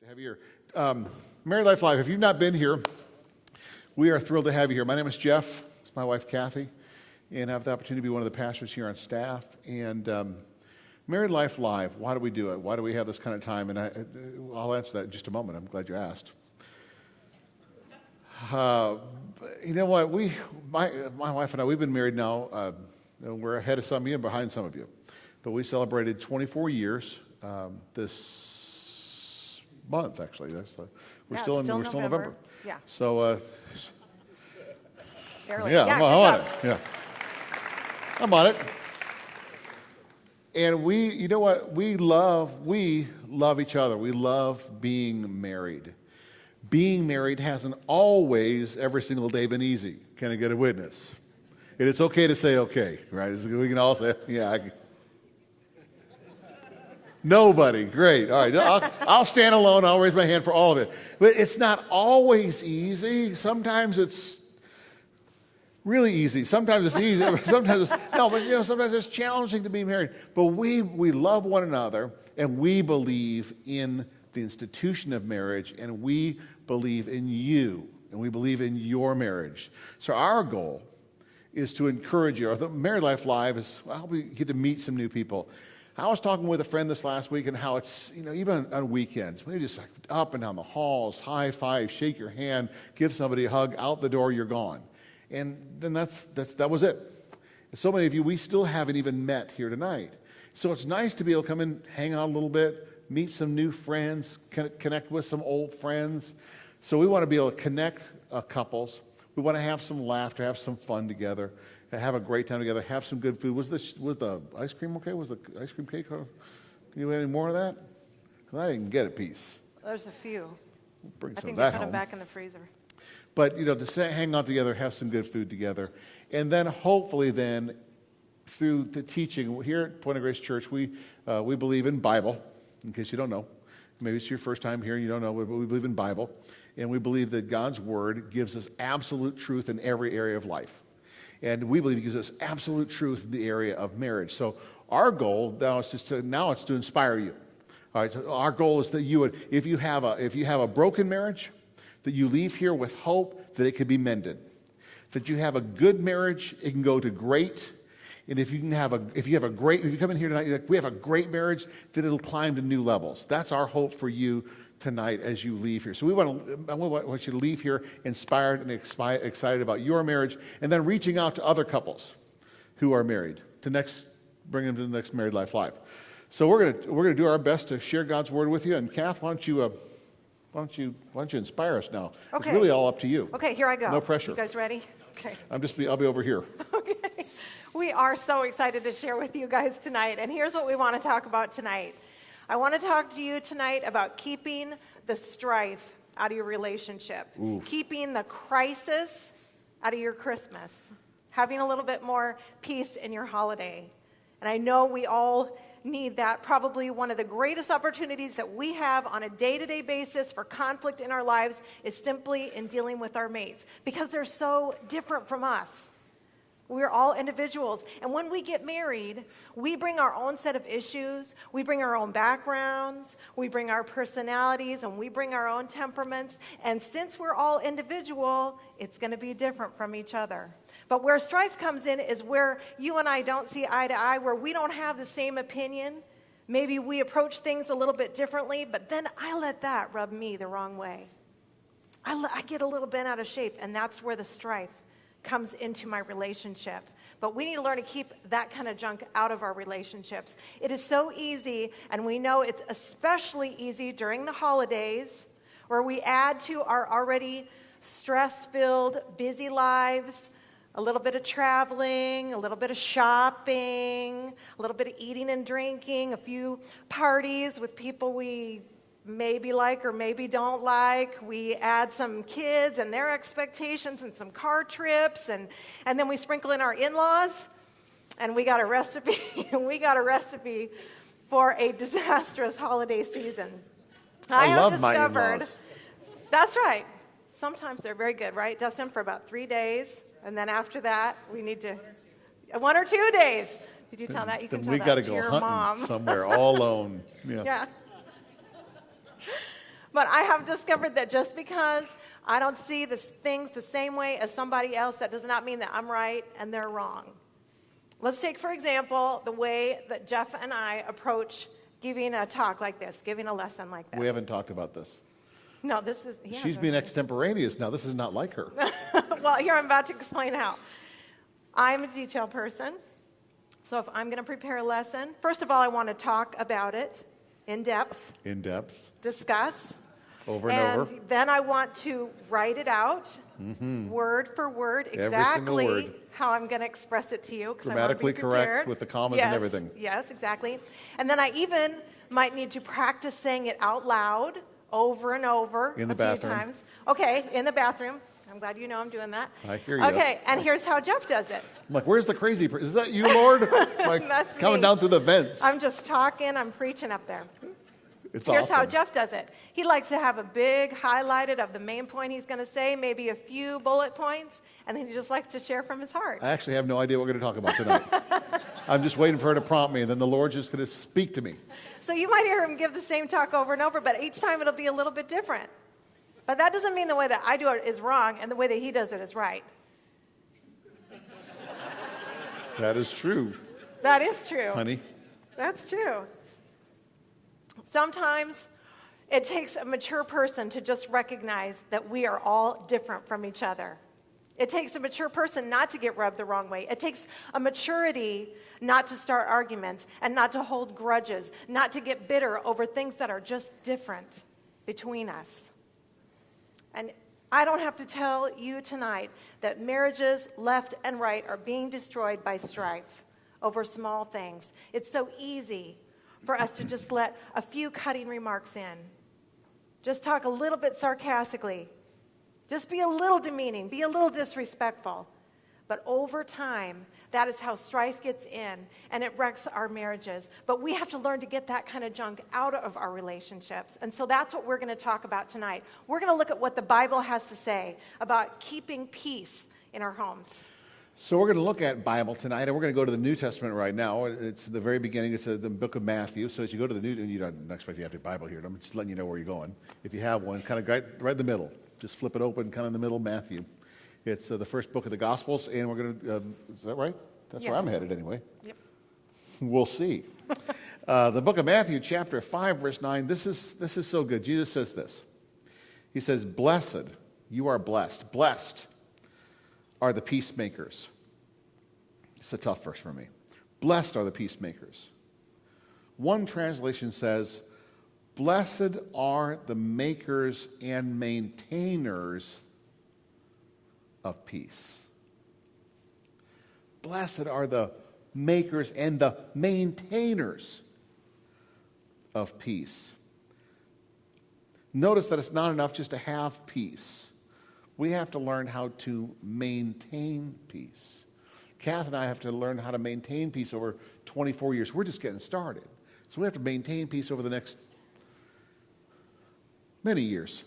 To have you here. MarriedLife Live, if you've not been here, we are thrilled to have you here. My name is Jeff. It's my wife, Cathy, and I have the opportunity to be one of the pastors here on staff. And MarriedLife Live, why do we do it? Why do we have this kind of time? And I'll answer that in just a moment. I'm glad you asked. You know what? My wife and I, we've been married now. We're ahead of some of you and behind some of you. But we celebrated 24 years this month, actually. We're still in November. Yeah. So, Barely. yeah, I'm on it. Yeah, I'm on it. And you know what? We love each other. We love being married. Being married hasn't always, every single day, been easy. Can I get a witness? And it's okay to say okay, right? We can all say, yeah. Nobody. Great. All right. I'll stand alone. I'll raise my hand for all of it. But it's not always easy. Sometimes it's really easy. Sometimes it's easy. Sometimes it's challenging to be married. But we love one another, and we believe in the institution of marriage, and we believe in you, and we believe in your marriage. So our goal is to encourage you. The MarriedLife Live is, we get to meet some new people. I was talking with a friend this last week and how it's, even on weekends, we just up and down the halls, high five, shake your hand, give somebody a hug, out the door, you're gone. And then that was it. And so many of you, we still haven't even met here tonight. So it's nice to be able to come in, hang out a little bit, meet some new friends, connect with some old friends. So we want to be able to connect couples. We want to have some laughter, have some fun together, have a great time together, have some good food. Was the ice cream okay? Was the ice cream cake? Can you have any more of that? Because I didn't get a piece. There's a few. We'll bring I some think of that they put home. them back in the freezer. But, to hang out together, have some good food together. And then hopefully through the teaching, here at Point of Grace Church, we believe in Bible, in case you don't know. Maybe it's your first time here and you don't know, but we believe in Bible. And we believe that God's Word gives us absolute truth in every area of life. And we believe it gives us absolute truth in the area of marriage. So our goal now is to inspire you. All right, so our goal is that you would, if you have a broken marriage, that you leave here with hope that it could be mended. That you have a good marriage, it can go to great. And if you come in here tonight, we have a great marriage, that it'll climb to new levels. That's our hope for you tonight as you leave here. So I want you to leave here inspired and excited about your marriage, and then reaching out to other couples who are married to bring them to the next MarriedLife Live. So we're gonna do our best to share God's Word with you. And Kath, why don't you inspire us now? Okay. It's really all up to you. Okay, here I go. No pressure. You guys ready? Okay. I'll be over here. Okay. We are so excited to share with you guys tonight. And here's what we want to talk about tonight. I want to talk to you tonight about keeping the strife out of your relationship. Oof. Keeping the crisis out of your Christmas. Having a little bit more peace in your holiday. And I know we all need that. Probably one of the greatest opportunities that we have on a day-to-day basis for conflict in our lives is simply in dealing with our mates, because they're so different from us. We're all individuals. And when we get married, we bring our own set of issues, we bring our own backgrounds, we bring our personalities, and we bring our own temperaments. And since we're all individual, it's going to be different from each other. But where strife comes in is where you and I don't see eye to eye, where we don't have the same opinion. Maybe we approach things a little bit differently, but then I let that rub me the wrong way. I get a little bent out of shape, and that's where the strife comes into my relationship. But we need to learn to keep that kind of junk out of our relationships. It is so easy, and we know it's especially easy during the holidays, where we add to our already stress-filled, busy lives a little bit of traveling, a little bit of shopping, a little bit of eating and drinking, a few parties with people we maybe like or maybe don't like. We add some kids and their expectations and some car trips, and then we sprinkle in our in-laws, and we got a recipe. We got a recipe for a disastrous holiday season. I love my in-laws. That's right. Sometimes they're very good, right? Does them for about 3 days, and then after that, we need to 1 or 2 days. Did you tell that? You can tell that to your mom. We got to go hunting somewhere all alone. Yeah. But I have discovered that just because I don't see the things the same way as somebody else, that does not mean that I'm right and they're wrong. Let's take, for example, the way that Jeff and I approach giving a talk like this, giving a lesson like this. We haven't talked about this. No, this is... She's being extemporaneous now. This is not like her. Well, here I'm about to explain how. I'm a detail person. So if I'm going to prepare a lesson, first of all, I want to talk about it in depth. In depth. Discuss. Over and over. Then I want to write it out, word for word, exactly word. how I'm going to express it to you. Grammatically correct with the commas and everything. Yes, exactly. And then I even might need to practice saying it out loud over and over in the a bathroom. few times. Okay, in the bathroom. I'm glad you know I'm doing that. I hear you. Okay, and here's how Jeff does it. I'm like, where's the crazy person? Is that you, Lord? Like, That's coming me. down through the vents. I'm just talking, I'm preaching up there. It's Here's awesome. how Jeff does it. He likes to have a big highlighted of the main point he's going to say, maybe a few bullet points, and then he just likes to share from his heart. I actually have no idea what we're going to talk about tonight. I'm just waiting for her to prompt me, and then the Lord's just going to speak to me. So you might hear him give the same talk over and over, but each time it'll be a little bit different. But that doesn't mean the way that I do it is wrong and the way that he does it is right. That is true, That is true. honey. That's true. Sometimes it takes a mature person to just recognize that we are all different from each other. It takes a mature person not to get rubbed the wrong way. It takes a maturity not to start arguments and not to hold grudges, not to get bitter over things that are just different between us. And I don't have to tell you tonight that marriages left and right are being destroyed by strife over small things. It's so easy for us to just let a few cutting remarks in. Just talk a little bit sarcastically. Just be a little demeaning, be a little disrespectful. But over time, that is how strife gets in, and it wrecks our marriages. But we have to learn to get that kind of junk out of our relationships. And so that's what we're going to talk about tonight. We're going to look at what the Bible has to say about keeping peace in our homes. So we're going to look at Bible tonight, and we're going to go to the New Testament right now. It's the very beginning. It's the book of Matthew. So as you go to the New, you don't expect you to have your Bible here. I'm just letting you know where you're going. If you have one, kind of right in the middle. Just flip it open, kind of in the middle, Matthew. It's the first book of the Gospels, and we're going to, is that right? That's Yes. where I'm headed anyway. Yep. We'll see. The book of Matthew, chapter 5, verse 9, this is so good. Jesus says this. He says, "Blessed, you are blessed. Blessed are the peacemakers." It's a tough verse for me. Blessed are the peacemakers. One translation says, "Blessed are the makers and maintainers of peace." Blessed are the makers and the maintainers of peace. Notice that it's not enough just to have peace. We have to learn how to maintain peace. Cathy and I have to learn how to maintain peace over 24 years. We're just getting started. So we have to maintain peace over the next many years.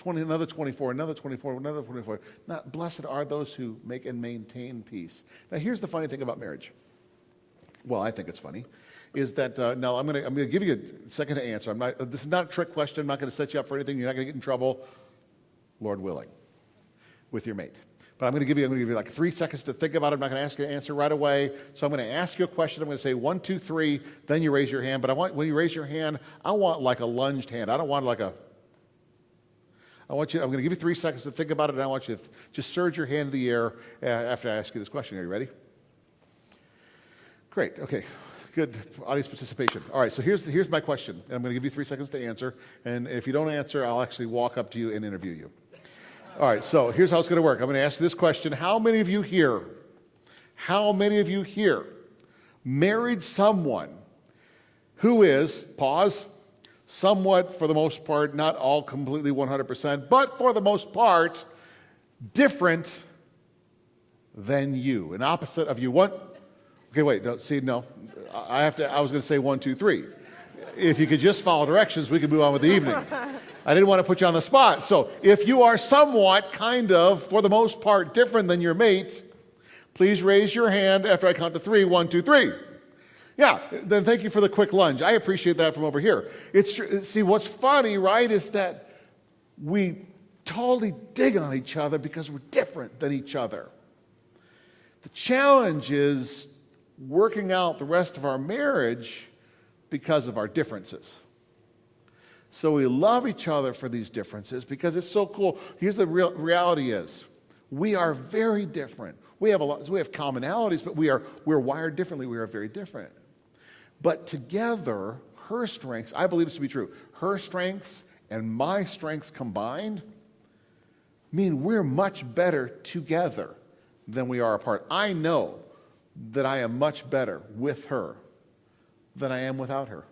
Another 24, another 24, another 24. Not blessed are those who make and maintain peace. Now, here's the funny thing about marriage. Well, I think it's funny, is that now I'm going to give you a second to answer. This is not a trick question. I'm not going to set you up for anything. You're not going to get in trouble, Lord willing, with your mate. But I'm going to give you like 3 seconds to think about it. I'm not going to ask you to answer right away. So I'm going to ask you a question. I'm going to say 1, 2, 3. Then you raise your hand. But when you raise your hand, I want like a lunged hand. I don't want like a. I'm going to give you 3 seconds to think about it, and I want you to just surge your hand in the air after I ask you this question. Are you ready? Great. Okay. Good audience participation. All right. So here's my question, and I'm going to give you 3 seconds to answer. And if you don't answer, I'll actually walk up to you and interview you. All right. So here's how it's going to work. I'm going to ask you this question: How many of you here married someone who is, pause, somewhat, for the most part, not all completely 100%, but for the most part, different than you, an opposite of you? What? Okay, wait, no, I was going to say 1, 2, 3. If you could just follow directions, we could move on with the evening. I didn't want to put you on the spot. So if you are somewhat, kind of, for the most part, different than your mate, please raise your hand after I count to 3. 1, 2, 3. Yeah, then thank you for the quick lunge. I appreciate that from over here. See, what's funny, right, is that we totally dig on each other because we're different than each other. The challenge is working out the rest of our marriage because of our differences. So we love each other for these differences because it's so cool. Here's the reality is, we are very different. We have commonalities, but we're wired differently. We are very different. But together, her strengths, I believe this to be true, her strengths and my strengths combined mean we're much better together than we are apart. I know that I am much better with her than I am without her.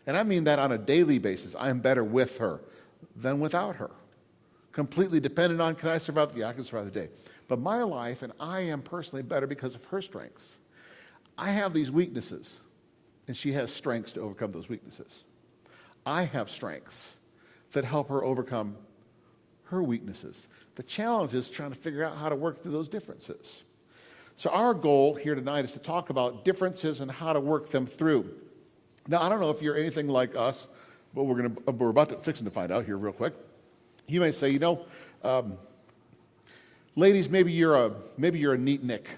And I mean that on a daily basis. I am better with her than without her. Completely dependent on, can I survive? Yeah, I can survive the day. But my life, and I am personally better because of her strengths. I have these weaknesses, and she has strengths to overcome those weaknesses. I have strengths that help her overcome her weaknesses. The challenge is trying to figure out how to work through those differences. So our goal here tonight is to talk about differences and how to work them through. Now, I don't know if you're anything like us, but we're about to fixing to find out here real quick. You may say, ladies, maybe you're a neat Nick.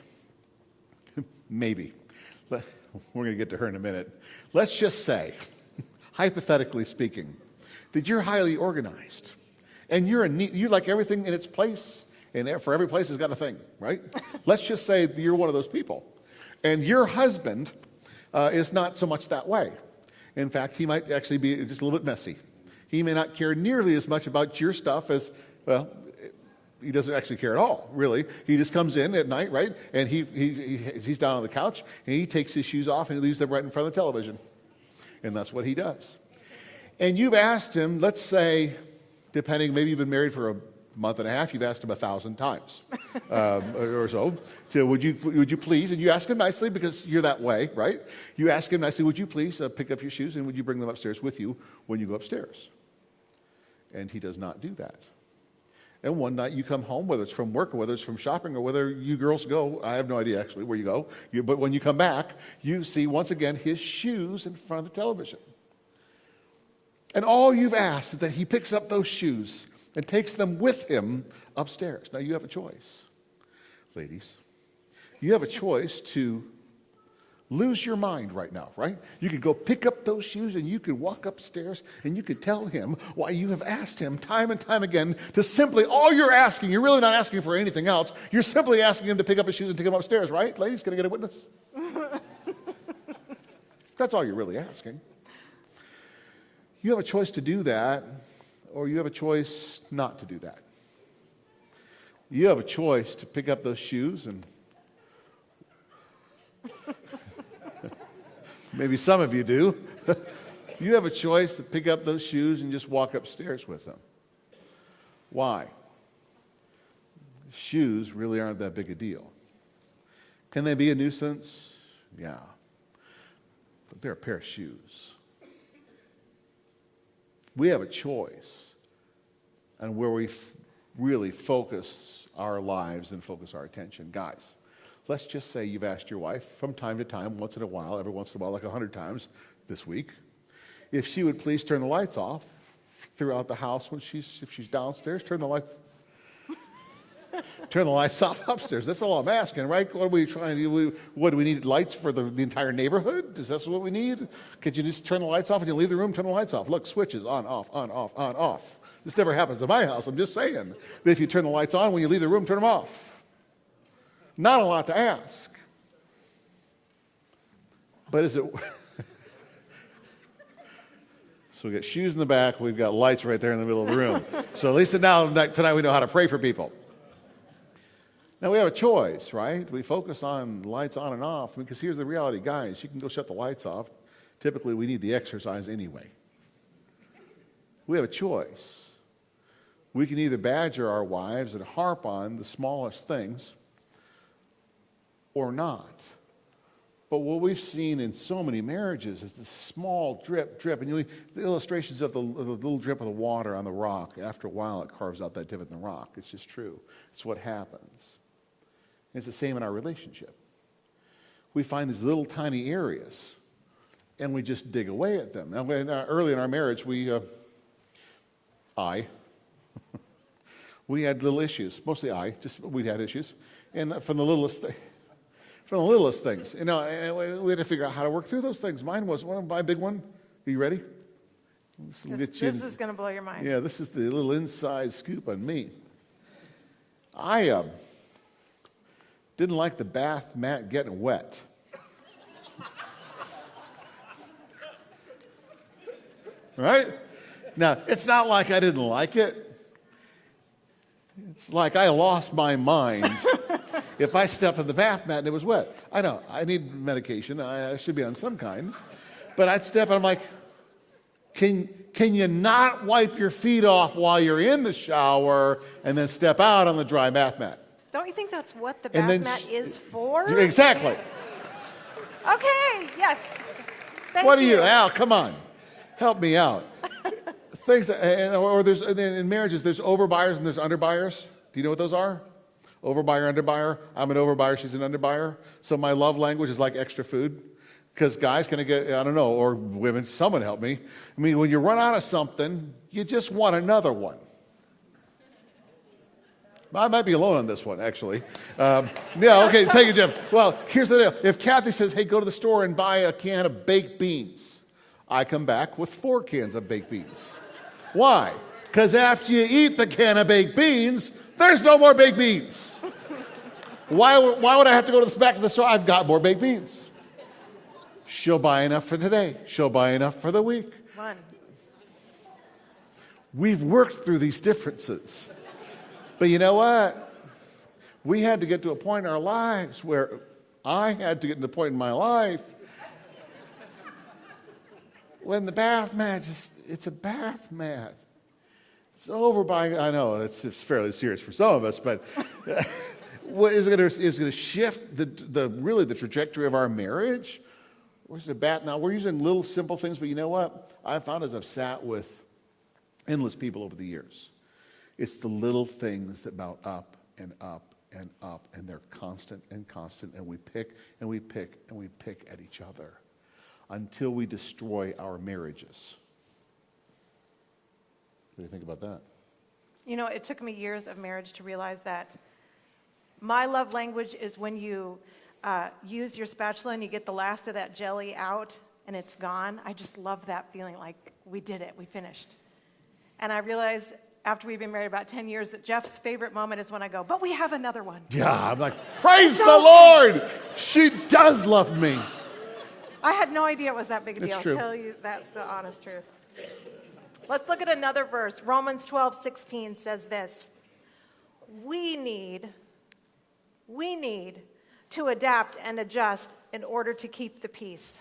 Maybe. We're going to get to her in a minute. Let's just say, hypothetically speaking, that you're highly organized, and you like everything in its place, and for every place has got a thing, right? Let's just say that you're one of those people, and your husband is not so much that way. In fact, he might actually be just a little bit messy. He may not care nearly as much about your stuff as, well, he doesn't actually care at all, really. He just comes in at night, right? And he's down on the couch, and he takes his shoes off and he leaves them right in front of the television. And that's what he does. And you've asked him, let's say, depending, maybe you've been married for a month and a half, you've asked him 1,000 times or so, would you please, and you ask him nicely because you're that way, right? You ask him nicely, would you please pick up your shoes and would you bring them upstairs with you when you go upstairs? And he does not do that. And one night you come home, whether it's from work or whether it's from shopping or whether you girls go, I have no idea actually where you go, but when you come back, you see once again his shoes in front of the television. And all you've asked is that he picks up those shoes and takes them with him upstairs. Now you have a choice, ladies. You have a choice to lose your mind right now, right? You could go pick up those shoes and you could walk upstairs and you could tell him why you have asked him time and time again to simply, all you're asking, you're really not asking for anything else, you're simply asking him to pick up his shoes and take them upstairs, right? Ladies, can I get a witness? That's all you're really asking. You have a choice to do that, or you have a choice not to do that. You have a choice to pick up those shoes and maybe some of you do. You have a choice to pick up those shoes and just walk upstairs with them. Why? Shoes really aren't that big a deal. Can they be a nuisance? Yeah. But they're a pair of shoes. We have a choice on where we really focus our lives and focus our attention. Guys, let's just say you've asked your wife from time to time, once in a while, every once in a while, like 100 times this week, if she would please turn the lights off throughout the house if she's downstairs, turn the lights off upstairs. That's all I'm asking, right? What are we trying to do? What do we need? Lights for the entire neighborhood? Is that what we need? Could you just turn the lights off when you leave the room? Turn the lights off. Look, switches on, off, on, off, on, off. This never happens in my house. I'm just saying that if you turn the lights on when you leave the room, turn them off. Not a lot to ask. But is it... So we got shoes in the back. We've got lights right there in the middle of the room. So at least tonight we know how to pray for people. Now we have a choice, right? We focus on lights on and off because here's the reality, guys. You can go shut the lights off. Typically we need the exercise anyway. We have a choice. We can either badger our wives and harp on the smallest things or not. But what we've seen in so many marriages is this small drip. And the illustrations of the little drip of the water on the rock, after a while it carves out that divot in the rock. It's just true. It's what happens. And it's the same in our relationship. we find these little tiny areas, and we just dig away at them. Now, early in our marriage, we had little issues. Mostly we had issues, and from the littlest things, and we had to figure out how to work through those things. Mine was my big one. Are you ready? This is going to blow your mind. Yeah, this is the little inside scoop on me. I didn't like the bath mat getting wet. Right? Now, it's not like I didn't like it. It's like I lost my mind if I stepped on the bath mat and it was wet. I know, I need medication. I should be on some kind. But I'd step and I'm like, can you not wipe your feet off while you're in the shower and then step out on the dry bath mat? Don't you think that's what the bath mat is for? Exactly. Okay, yes. Thank What are you, Al, come on. Help me out. Things, or there's in marriages, there's overbuyers and there's underbuyers. Do you know what those are? Overbuyer, underbuyer. I'm an overbuyer, she's an underbuyer. So my love language is like extra food. Because guys, can I get, I don't know, or women, someone help me. I mean, when you run out of something, you just want another one. I might be alone on this one, actually. Yeah, okay, take it, Jim. Well, here's the deal. If Cathy says, hey, go to the store and buy a can of baked beans, I come back with 4 cans of baked beans. Why? Because after you eat the can of baked beans, there's no more baked beans. Why would I have to go to the back of the store? I've got more baked beans. She'll buy enough for today. She'll buy enough for the week. One. We've worked through these differences. But you know what? We had to get to a point in our lives where I had to get to the point in my life when the bath mat it's a bath mat. It's over by, I know, it's fairly serious for some of us, but what is it going to shift the trajectory of our marriage? Where's the bat? Now, we're using little simple things, but you know what? I've found as I've sat with endless people over the years, it's the little things that mount up and up and up, and they're constant, and we pick and we pick and we pick at each other until we destroy our marriages. What do you think about that? You know, it took me years of marriage to realize that my love language is when you use your spatula and you get the last of that jelly out and it's gone. I just love that feeling like we did it, we finished. And I realized after we've been married about 10 years that Jeff's favorite moment is when I go, but we have another one. Yeah, I'm like, praise the Lord! She does love me. I had no idea it was that big a deal. It's true. I'll tell you, that's the honest truth. Let's look at another verse. Romans 12:16 says this. We need to adapt and adjust in order to keep the peace.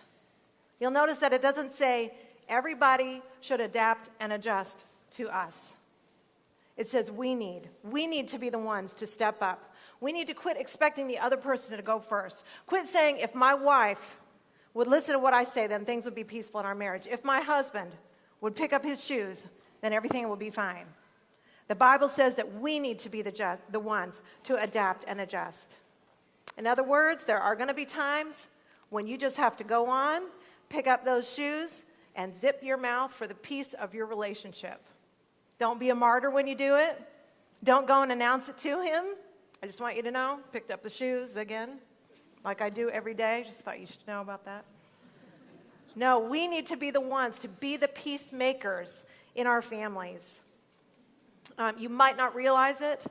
You'll notice that it doesn't say everybody should adapt and adjust to us. It says we need to be the ones to step up. We need to quit expecting the other person to go first. Quit saying, if my wife would listen to what I say, then things would be peaceful in our marriage. If my husband would pick up his shoes, then everything will be fine. The Bible says that we need to be the ones to adapt and adjust. In other words, there are going to be times when you just have to go on, pick up those shoes, and zip your mouth for the peace of your relationship. Don't be a martyr when you do it. Don't go and announce it to him. I just want you to know, picked up the shoes again, like I do every day. Just thought you should know about that. No, we need to be the ones to be the peacemakers in our families. You might not realize it,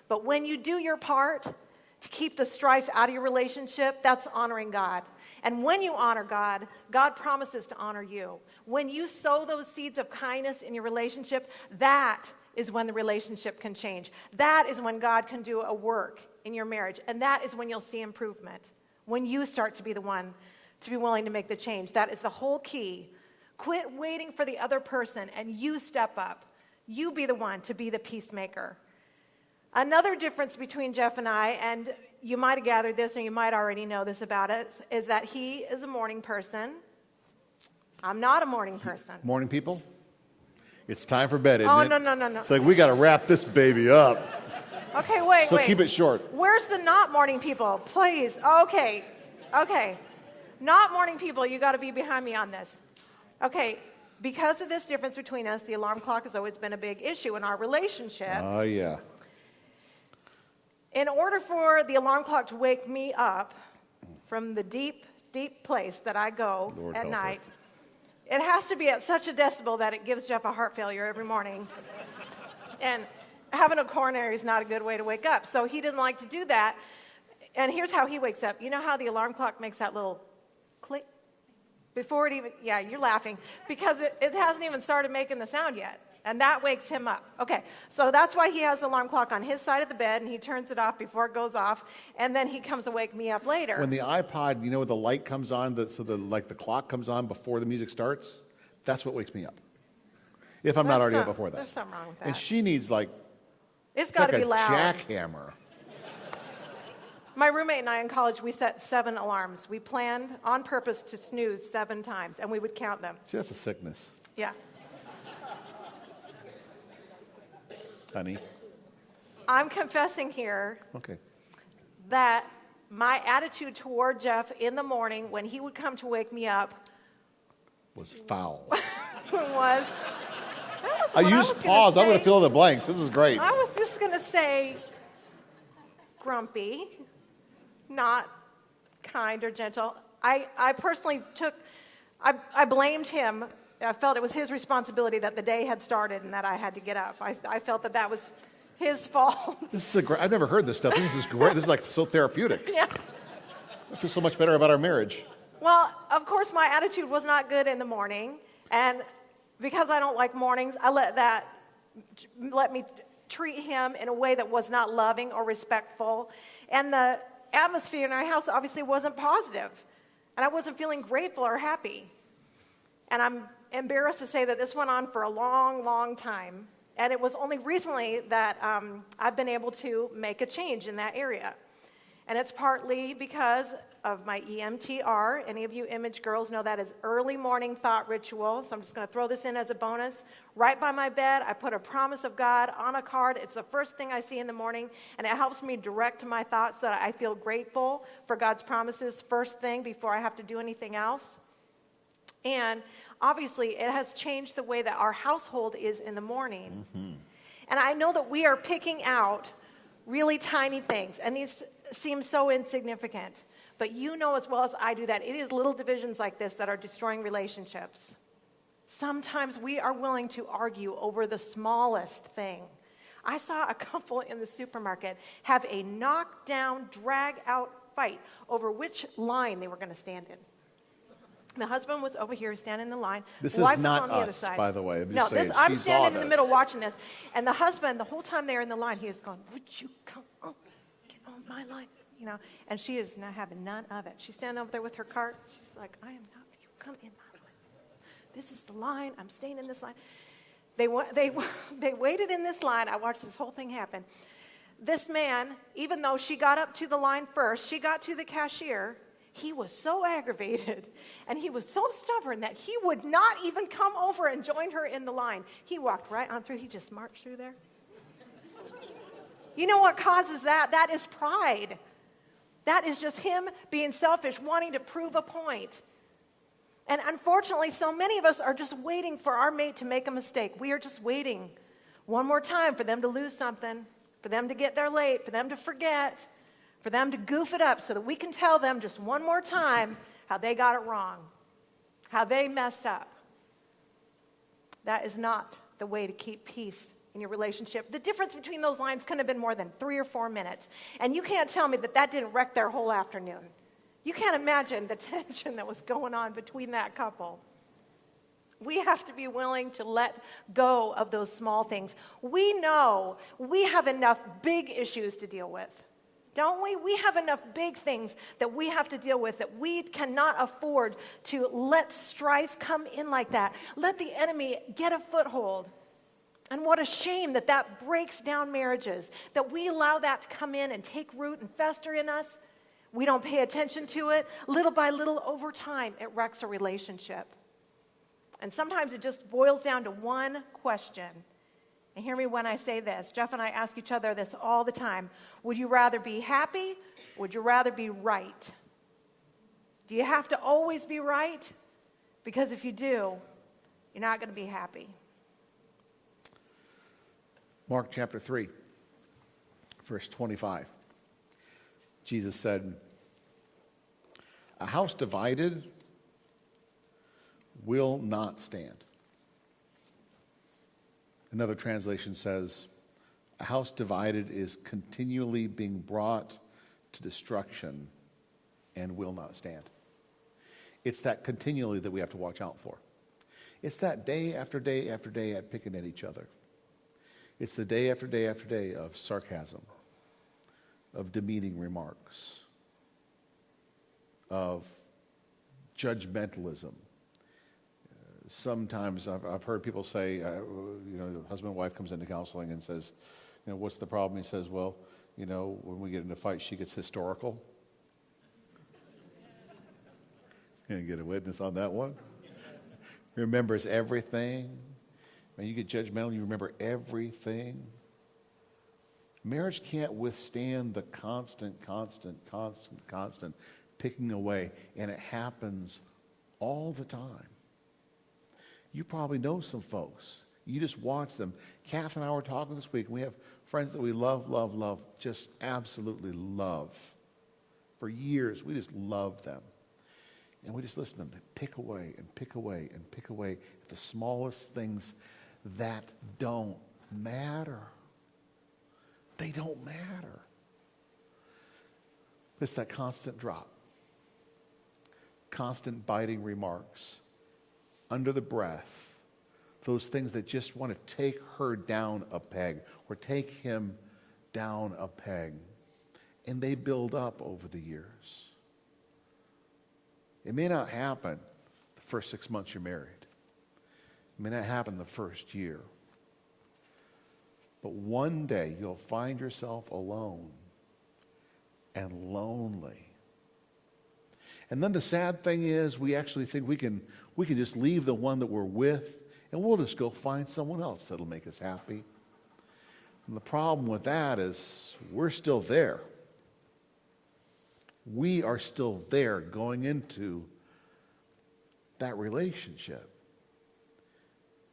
but when you do your part to keep the strife out of your relationship, that's honoring God. And when you honor God, God promises to honor you. When you sow those seeds of kindness in your relationship, that is when the relationship can change. That is when God can do a work in your marriage. And that is when you'll see improvement. When you start to be the one to be willing to make the change. That is the whole key. Quit waiting for the other person and you step up. You be the one to be the peacemaker. Another difference between Jeff and I, and you might have gathered this and you might already know this about it, is that he is a morning person. I'm not a morning person. Morning people, it's time for bed, isn't Oh, it? no. It's like we got to wrap this baby up. Okay, wait. So keep it short. Where's the not morning people? Please. Okay. Okay. Not morning people, you got to be behind me on this. Okay. Because of this difference between us, the alarm clock has always been a big issue in our relationship. Oh, yeah. In order for the alarm clock to wake me up from the deep, deep place that I go Lord at help night, it has to be at such a decibel that it gives Jeff a heart failure every morning. And having a coronary is not a good way to wake up. So he didn't like to do that. And here's how he wakes up. You know how the alarm clock makes that little click? Before it even, yeah, you're laughing, because it hasn't even started making the sound yet. And that wakes him up. Okay, so that's why he has the alarm clock on his side of the bed, and he turns it off before it goes off, and then he comes to wake me up later. When the iPod, the light comes on, the clock comes on before the music starts, that's what wakes me up. If I'm not already up before that. There's something wrong with that. And she needs It's got to be loud. Jackhammer. My roommate and I in college, we set 7 alarms. We planned on purpose to snooze 7 times, and we would count them. See, that's a sickness, Yeah. honey. I'm confessing here Okay. that my attitude toward Jeff in the morning when he would come to wake me up Was foul. was... I used pause. I'm going to fill in the blanks. This is great. I was just going to say grumpy, not kind or gentle. I personally I blamed him. I felt it was his responsibility that the day had started and that I had to get up. I felt that was his fault. This is I've never heard this stuff. This is great. This is so therapeutic. Yeah. I feel so much better about our marriage. Well, of course, my attitude was not good in the morning. And because I don't like mornings, I let me treat him in a way that was not loving or respectful. And the atmosphere in our house obviously wasn't positive. And I wasn't feeling grateful or happy. And I'm embarrassed to say that this went on for a long, long time. And it was only recently that I've been able to make a change in that area. And it's partly because of my EMTR. Any of you image girls know that is early morning thought ritual. So I'm just going to throw this in as a bonus. Right by my bed, I put a promise of God on a card. It's the first thing I see in the morning, and it helps me direct my thoughts so that I feel grateful for God's promises first thing before I have to do anything else. And obviously, it has changed the way that our household is in the morning. Mm-hmm. And I know that we are picking out really tiny things, and these seem so insignificant. But you know as well as I do that it is little divisions like this that are destroying relationships. Sometimes we are willing to argue over the smallest thing. I saw a couple in the supermarket have a knockdown, drag-out fight over which line they were going to stand in. The husband was over here standing in the line. This Wife is not was on the other us, side. by the way. No, I'm standing in the middle watching this. And the husband, the whole time they were in the line, he is going, would you come on, get on my line? And she is not having none of it. She's standing over there with her cart. She's like, I am not, you come in my line. This is the line. I'm staying in this line. They waited in this line. I watched this whole thing happen. This man, even though she got up to the line first, she got to the cashier. He was so aggravated and he was so stubborn that he would not even come over and join her in the line. He walked right on through. He just marched through there. You know what causes that? That is pride. That is just him being selfish, wanting to prove a point. And unfortunately, so many of us are just waiting for our mate to make a mistake. We are just waiting one more time for them to lose something, for them to get there late, for them to forget, for them to goof it up so that we can tell them just one more time how they got it wrong, how they messed up. That is not the way to keep peace in your relationship. The difference between those lines couldn't have been more than 3 or 4 minutes. And you can't tell me that didn't wreck their whole afternoon. You can't imagine the tension that was going on between that couple. We have to be willing to let go of those small things. We know we have enough big issues to deal with. Don't we? We have enough big things that we have to deal with that we cannot afford to let strife come in like that. Let the enemy get a foothold. And what a shame that breaks down marriages, that we allow that to come in and take root and fester in us. We don't pay attention to it. Little by little, over time, it wrecks a relationship. And sometimes it just boils down to one question. And hear me when I say this. Jeff and I ask each other this all the time. Would you rather be happy? Would you rather be right? Do you have to always be right? Because if you do, you're not going to be happy. Mark chapter 3, verse 25. Jesus said, "A house divided will not stand." Another translation says, "A house divided is continually being brought to destruction and will not stand." It's that continually that we have to watch out for. It's that day after day after day at picking at each other. It's the day after day after day of sarcasm, of demeaning remarks, of judgmentalism. Sometimes I've heard people say, the husband and wife comes into counseling and says, what's the problem? He says, well, when we get into fights, she gets historical. Can I get a witness on that one? Remembers everything. When you get judgmental, you remember everything. Marriage can't withstand the constant picking away, and it happens all the time. You probably know some folks. You just watch them. Cathy and I were talking this week, and we have friends that we love, just absolutely love. For years, we just love them. And we just listen to them. They pick away and pick away and pick away at the smallest things that don't matter. They don't matter. It's that constant drop. Constant biting remarks. Under the breath. Those things that just want to take her down a peg or take him down a peg. And they build up over the years. It may not happen the first 6 months you're married. It may not happen the first year. But one day you'll find yourself alone and lonely. And then the sad thing is we actually think we can just leave the one that we're with and we'll just go find someone else that'll make us happy. And the problem with that is we're still there. We are still there going into that relationship.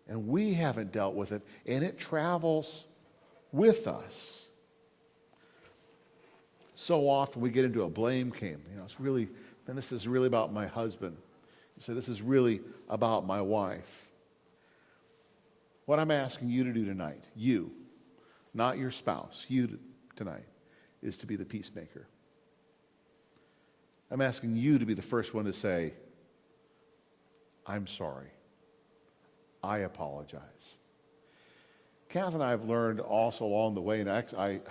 And we haven't dealt with it, and it travels with us. So often we get into a blame game. This is really about my husband. You say, this is really about my wife. What I'm asking you to do tonight, you, not your spouse, you tonight, is to be the peacemaker. I'm asking you to be the first one to say, I'm sorry. I apologize. Cathy and I have learned also along the way, and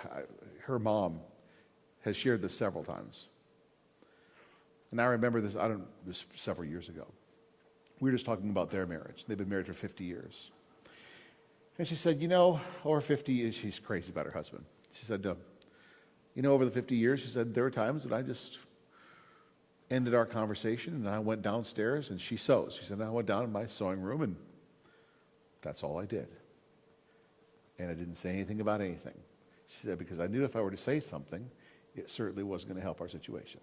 her mom has shared this several times. And I remember this, this several years ago. We were just talking about their marriage. They've been married for 50 years. And she said, over 50 years, she's crazy about her husband. She said, over the 50 years, she said, there were times that I just ended our conversation and I went downstairs and she sews. She said, I went down in my sewing room and that's all I did. And I didn't say anything about anything. She said, because I knew if I were to say something, it certainly wasn't going to help our situation.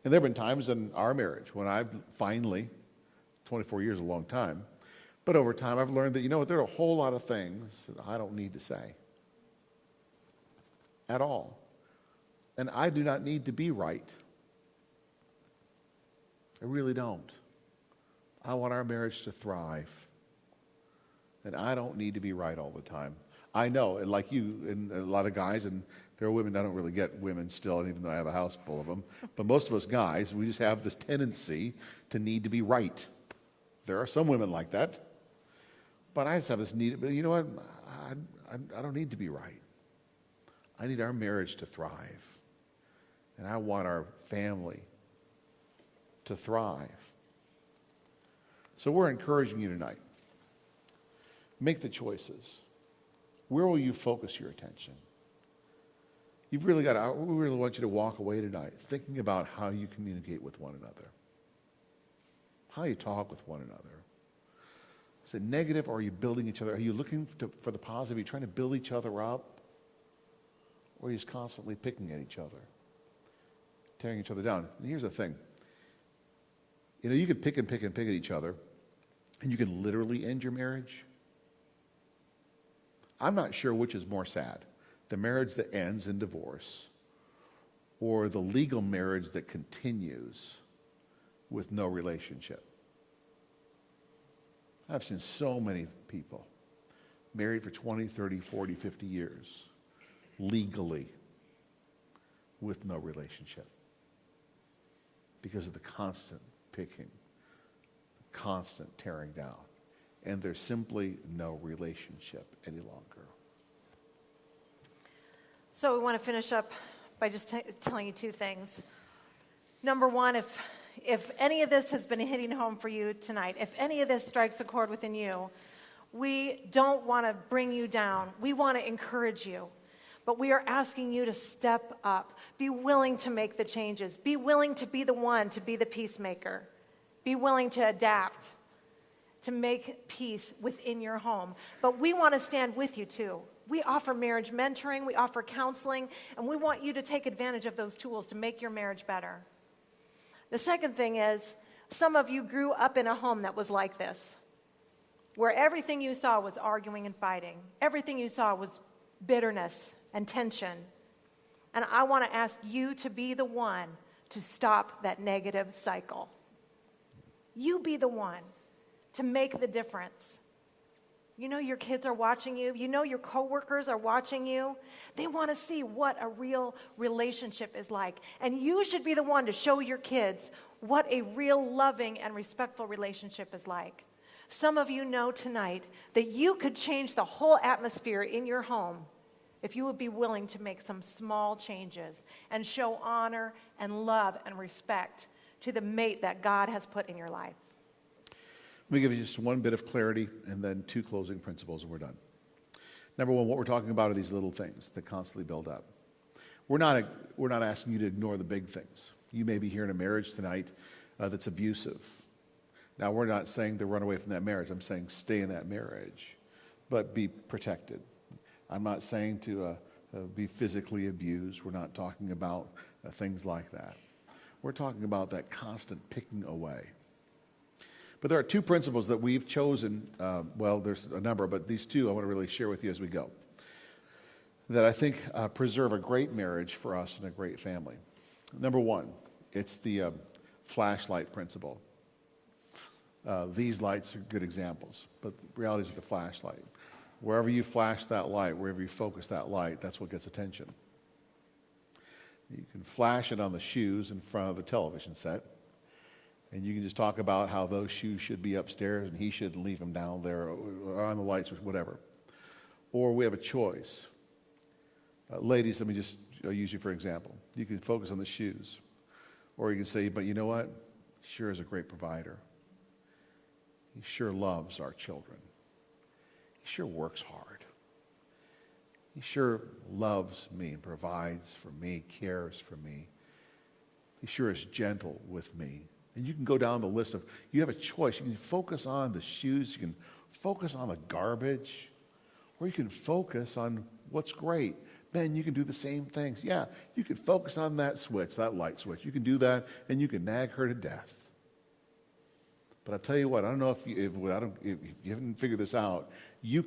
And there have been times in our marriage when I've finally, 24 years is a long time, but over time I've learned that, there are a whole lot of things that I don't need to say. At all. And I do not need to be right. I really don't. I want our marriage to thrive. And I don't need to be right all the time. I know, and like you, and a lot of guys, and there are women, I don't really get women still, even though I have a house full of them, but most of us guys, we just have this tendency to need to be right. There are some women like that. But I just have this need, but you know what? I don't need to be right. I need our marriage to thrive. And I want our family to thrive. So we're encouraging you tonight. Make the choices. Where will you focus your attention? We really want you to walk away tonight thinking about how you communicate with one another. How you talk with one another. Is it negative or are you building each other? Are you looking for the positive? Are you trying to build each other up? Or are you just constantly picking at each other? tearing each other down. And here's the thing. You can pick and pick and pick at each other, and you can literally end your marriage. I'm not sure which is more sad, the marriage that ends in divorce or the legal marriage that continues with no relationship. I've seen so many people married for 20, 30, 40, 50 years legally with no relationship because of the constant picking, constant tearing down, and there's simply no relationship any longer. So we want to finish up by just telling you two things. Number one, if any of this has been hitting home for you tonight, if any of this strikes a chord within you, we don't want to bring you down. We want to encourage you. But we are asking you to step up. Be willing to make the changes. Be willing to be the one to be the peacemaker. Be willing to adapt, to make peace within your home. But we want to stand with you too. We offer marriage mentoring, we offer counseling, and we want you to take advantage of those tools to make your marriage better. The second thing is, some of you grew up in a home that was like this, where everything you saw was arguing and fighting. Everything you saw was bitterness and tension. And I want to ask you to be the one to stop that negative cycle. You be the one to make the difference. You know your kids are watching you. You know your coworkers are watching you. They want to see what a real relationship is like. And you should be the one to show your kids what a real loving and respectful relationship is like. Some of you know tonight that you could change the whole atmosphere in your home if you would be willing to make some small changes and show honor and love and respect to the mate that God has put in your life. Let me give you just one bit of clarity and then two closing principles and we're done. Number one, what we're talking about are these little things that constantly build up. We're not asking you to ignore the big things. You may be here in a marriage tonight that's abusive. Now, we're not saying to run away from that marriage. I'm saying stay in that marriage, but be protected. I'm not saying to be physically abused. We're not talking about things like that. We're talking about that constant picking away. But there are two principles that we've chosen. There's a number, but these two I want to really share with you as we go, that I think preserve a great marriage for us and a great family. Number one, it's the flashlight principle. These lights are good examples, but the reality is the flashlight. Wherever you flash that light, wherever you focus that light, that's what gets attention. You can flash it on the shoes in front of the television set, and you can just talk about how those shoes should be upstairs and he should leave them down there or on the lights or whatever. Or we have a choice. Ladies, let me just use you for example. You can focus on the shoes. Or you can say, but you know what? He sure is a great provider. He sure loves our children. He sure works hard. He sure loves me and provides for me, cares for me. He sure is gentle with me. And you can go down the list of, you have a choice. You can focus on the shoes. You can focus on the garbage. Or you can focus on what's great. Ben, you can do the same things. Yeah, you can focus on that switch, that light switch. You can do that, and you can nag her to death. But I'll tell you what, I don't know if you haven't figured this out. Do you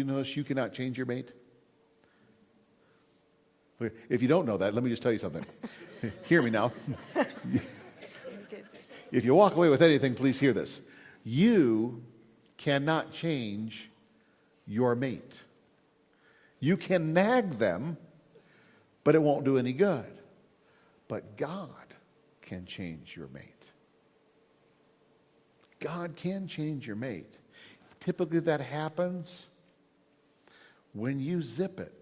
know this? You cannot change your mate? If you don't know that, let me just tell you something. Hear me now. If you walk away with anything, please hear this. You cannot change your mate. You can nag them, but it won't do any good. But God can change your mate. God can change your mate. Typically that happens when you zip it.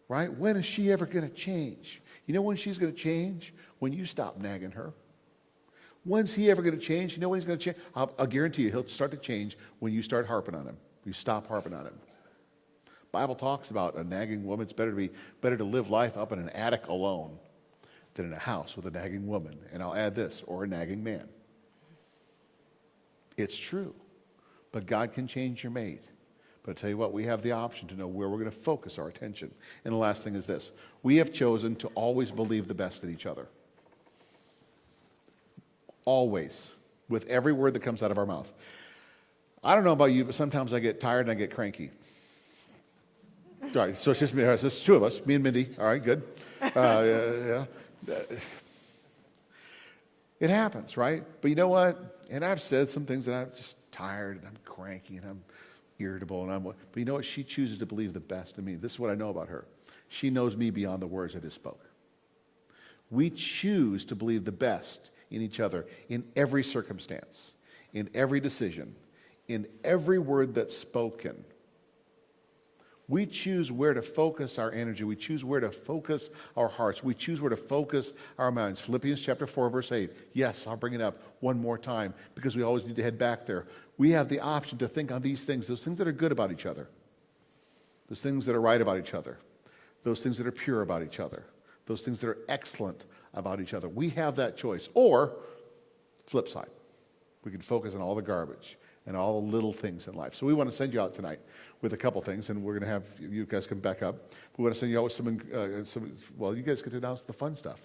Right? When is she ever going to change? You know when she's going to change? When you stop nagging her. When's he ever going to change? You know when he's going to change? I'll guarantee you he'll start to change when you start harping on him. You stop harping on him. Bible talks about a nagging woman. It's better to live life up in an attic alone than in a house with a nagging woman. And I'll add this, or a nagging man. It's true. But God can change your mate. But I tell you what, we have the option to know where we're going to focus our attention. And the last thing is this. We have chosen to always believe the best in each other. Always. With every word that comes out of our mouth. I don't know about you, but sometimes I get tired and I get cranky. All right, so it's just me. It's just two of us, me and Mindy. All right, good. It happens, right? But you know what? And I've said some things that I'm just tired and I'm cranky and I'm irritable but you know what? She chooses to believe the best in me. This is what I know about her. She knows me beyond the words I just spoke. We choose to believe the best in each other in every circumstance, in every decision, in every word that's spoken. We choose where to focus our energy. We choose where to focus our hearts. We choose where to focus our minds. Philippians chapter 4, verse 8. Yes, I'll bring it up one more time because we always need to head back there. We have the option to think on these things, those things that are good about each other, those things that are right about each other, those things that are pure about each other, those things that are excellent about each other. We have that choice. Or, flip side, we can focus on all the garbage and all the little things in life. So we want to send you out tonight with a couple things, and we're going to have you guys come back up. We want to send you out with well, you guys get to announce the fun stuff.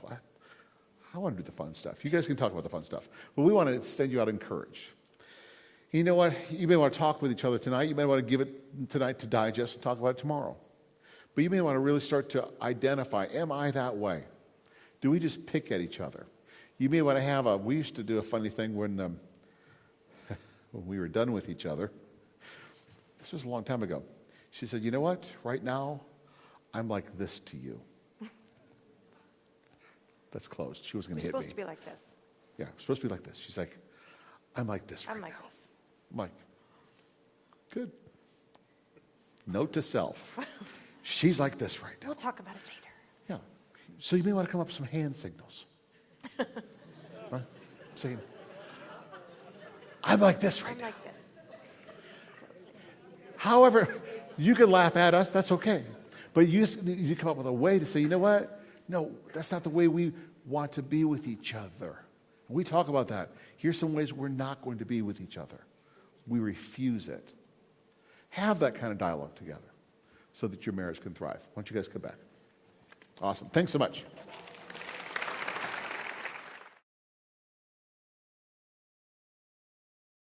I want to do the fun stuff. You guys can talk about the fun stuff. But we want to send you out encouraged. You know what? You may want to talk with each other tonight. You may want to give it tonight to digest and talk about it tomorrow. But you may want to really start to identify, am I that way? Do we just pick at each other? You may want to we used to do a funny thing when we were done with each other. This was a long time ago. She said, you know what? Right now, I'm like this to you. That's closed. She was going to hit me. You're supposed to be like this. Yeah, we're supposed to be like this. She's like, I'm like this right I'm like now. this. I'm like, good. Note to self. She's like this right now. We'll talk about it later. Yeah. So you may want to come up with some hand signals. Right? Saying, I'm like this right I'm now. like this. However, you can laugh at us, that's okay. But you come up with a way to say, you know what? No, that's not the way we want to be with each other. We talk about that. Here's some ways we're not going to be with each other. We refuse it. Have that kind of dialogue together so that your marriage can thrive. Why don't you guys come back? Awesome. Thanks so much.